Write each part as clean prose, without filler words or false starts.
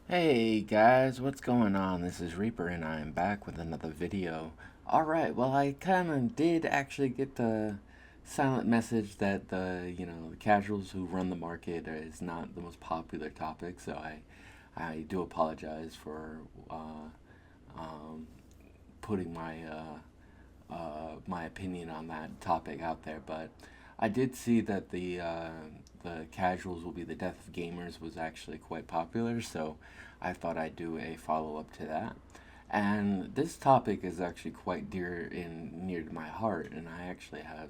Hey guys, what's going on? This is Reaper and I'm back with another video. Alright, well I kinda did actually get the silent message that the casuals who run the market is not the most popular topic, so I do apologize for um, putting my opinion on that topic out there, but I did see that the casuals will be the death of gamers was actually quite popular, so I thought I'd do a follow up to that. And this topic is actually quite dear and near to my heart, and I actually have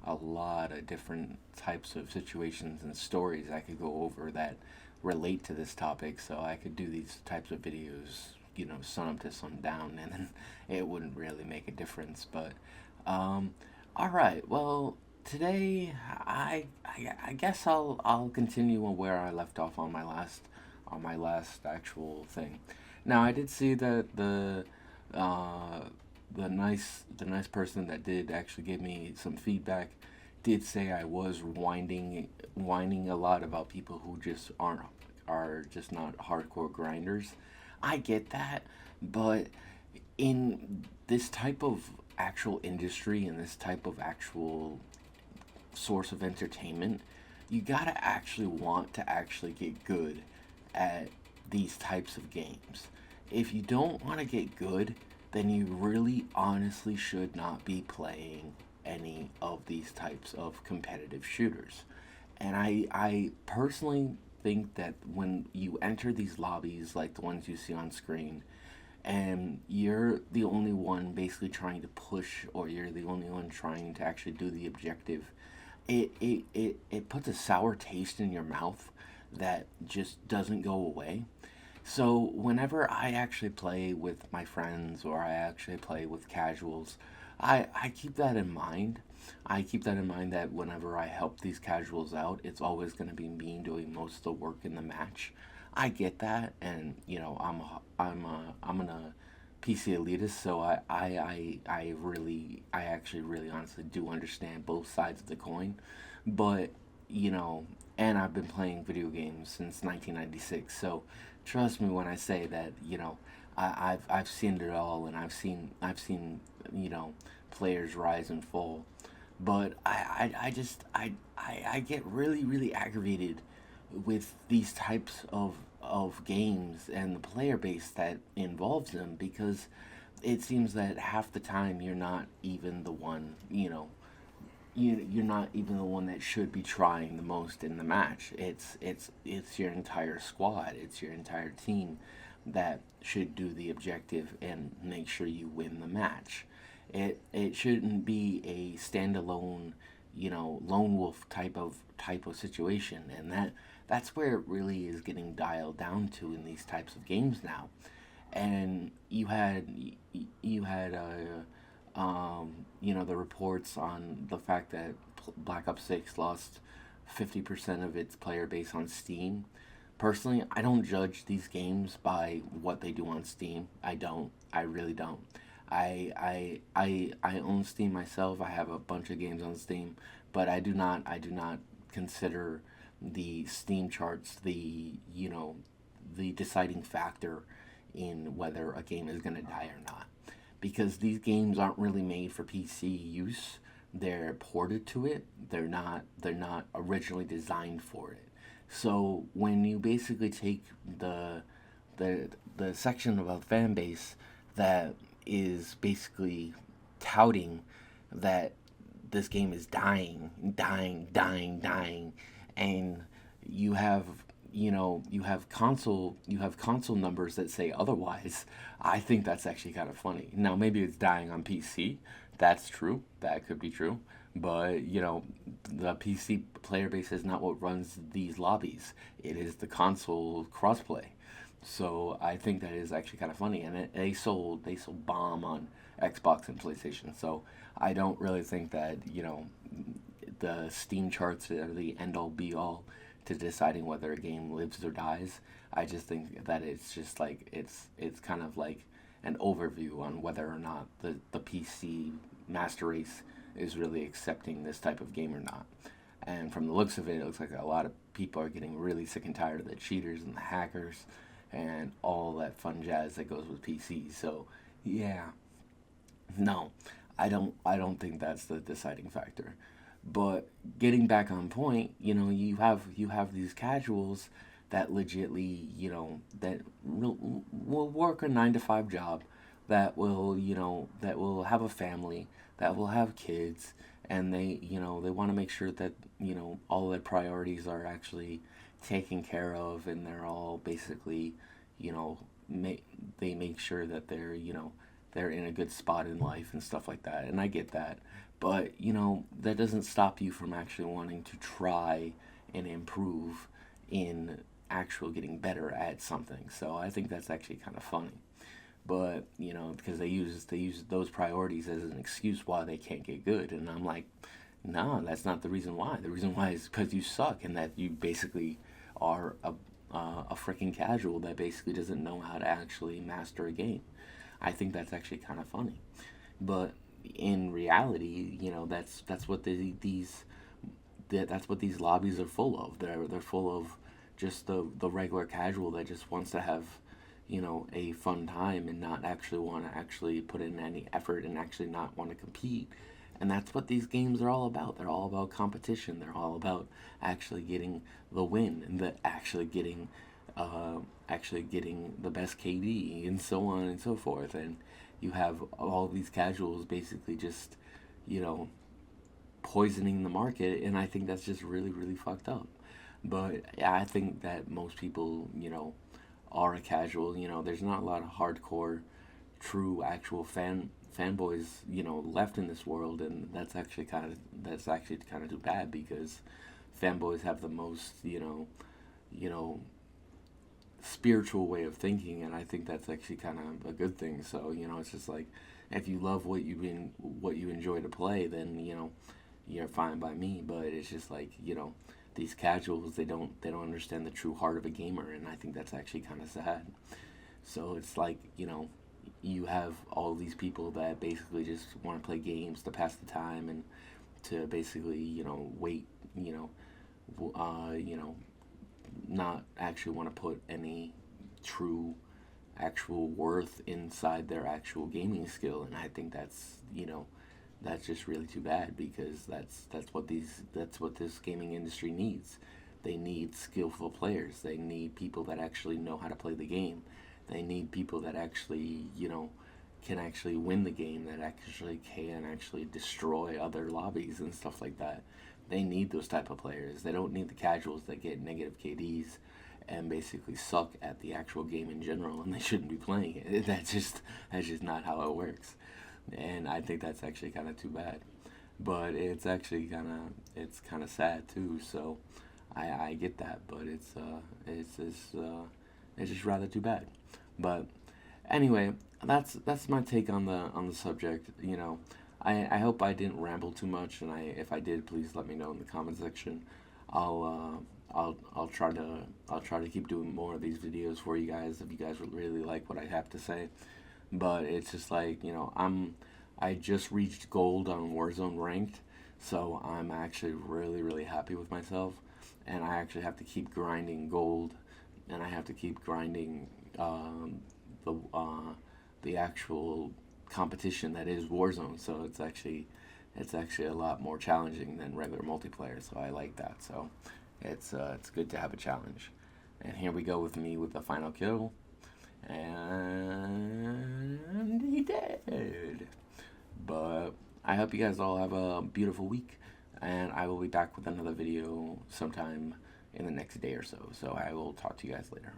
a lot of different types of situations and stories I could go over that relate to this topic, so I could do these types of videos, sun up to sundown, and then it wouldn't really make a difference. But um, all right, well, today I guess I'll continue on where I left off on my last actual thing. Now I did see that uh, the nice person that did actually give me some feedback did say I was whining a lot about people who just are just not hardcore grinders. I get that, but in this type of actual industry and this type of actual source of entertainment, you gotta actually want to actually get good at these types of games. If you don't want to get good, then you really honestly should not be playing any of these types of competitive shooters. And I personally think that when you enter these lobbies like the ones you see on screen, and you're the only one basically trying to push, or you're the only one trying to actually do the objective, it puts a sour taste in your mouth that just doesn't go away. So whenever I actually play with my friends or I actually play with casuals, I keep that in mind. I keep that in mind that whenever I help these casuals out, it's always going to be me doing most of the work in the match. I get that, and I'm a PC elitist, so I actually really honestly do understand both sides of the coin, but you know, and I've been playing video games since 1996, so trust me when I say that I've seen it all, and I've seen players rise and fall, but I get really aggravated with these types of games and the player base that involves them, because it seems that half the time you're not even the one, you're not even the one that should be trying the most in the match. It's your entire squad, it's your entire team that should do the objective and make sure you win the match. It shouldn't be a standalone, lone wolf type of situation, and that's where it really is getting dialed down to in these types of games now. And you had the reports on the fact that Black Ops 6 lost 50% of its player base on Steam. Personally, I don't judge these games by what they do on Steam. I don't. I really don't. I own Steam myself. I have a bunch of games on Steam, but I do not consider the Steam charts the deciding factor in whether a game is going to die or not, because these games aren't really made for PC use. They're ported to it. They're not originally designed for it. So when you basically take the the section of a fan base that is basically touting that this game is dying, and you have you have console numbers that say otherwise. I think that's actually kind of funny. Now maybe it's dying on PC. That's true. That could be true. But the PC player base is not what runs these lobbies. It is the console crossplay. So I think that is actually kind of funny, and they sold bomb on Xbox and PlayStation. So I don't really think that the Steam charts are the end all be all to deciding whether a game lives or dies. I just think that it's just like it's kind of like an overview on whether or not the PC master race is really accepting this type of game or not. And from the looks of it, it looks like a lot of people are getting really sick and tired of the cheaters and the hackers and all that fun jazz that goes with PC. So yeah, no, I don't think that's the deciding factor. But getting back on point, you have these casuals that legitly, that will work a 9 to 5 job, that will have a family, that will have kids, and they want to make sure that all their priorities are actually taken care of, and they're all basically, you know, they make sure that they're in a good spot in life and stuff like that. And I get that. But, that doesn't stop you from actually wanting to try and improve in actual getting better at something. So I think that's actually kind of funny. But, because they use those priorities as an excuse why they can't get good. And I'm like, no, that's not the reason why. The reason why is because you suck and that you basically are a freaking casual that basically doesn't know how to actually master a game. I think that's actually kind of funny. But in reality, that's what that's what these lobbies are full of. They're full of just the regular casual that just wants to have a fun time and not actually want to actually put in any effort and actually not want to compete. And that's what these games are all about. They're all about competition. They're all about actually getting the win and actually getting the best KD and so on and so forth. And you have all these casuals basically just, you know, poisoning the market. And I think that's just really, really fucked up. But yeah, I think that most people, are a casual. There's not a lot of hardcore, true, actual fanboys, left in this world, and that's actually kind of too bad because fanboys have the most, you know, spiritual way of thinking, and I think that's actually kind of a good thing. So it's just like if you love what you enjoy to play, then you're fine by me. But it's just like these casuals they don't understand the true heart of a gamer, and I think that's actually kind of sad. So it's like you have all these people that basically just want to play games to pass the time and to basically wait you know you know not actually want to put any true actual worth inside their actual gaming skill. And I think that's just really too bad because that's what this gaming industry needs. They need skillful players. They need people that actually know how to play the game. They need people that actually can actually win the game, that actually can actually destroy other lobbies and stuff like that. They need those type of players. They don't need the casuals that get negative KDs and basically suck at the actual game in general, and they shouldn't be playing it. That's just not how it works, and I think that's actually kind of too bad. But it's kind of sad too. So I get that, but it's just rather too bad. But anyway, that's my take on the subject. I hope I didn't ramble too much, and if I did, please let me know in the comment section. I'll try to keep doing more of these videos for you guys if you guys really like what I have to say. But it's just like I just reached gold on Warzone ranked, so I'm actually really really happy with myself, and I actually have to keep grinding gold, and I have to keep grinding the actual competition that is Warzone. So it's actually a lot more challenging than regular multiplayer. So I like that. So it's good to have a challenge. And here we go with me with the final kill, and he did. But I hope you guys all have a beautiful week, and I will be back with another video sometime in the next day or so. So I will talk to you guys later.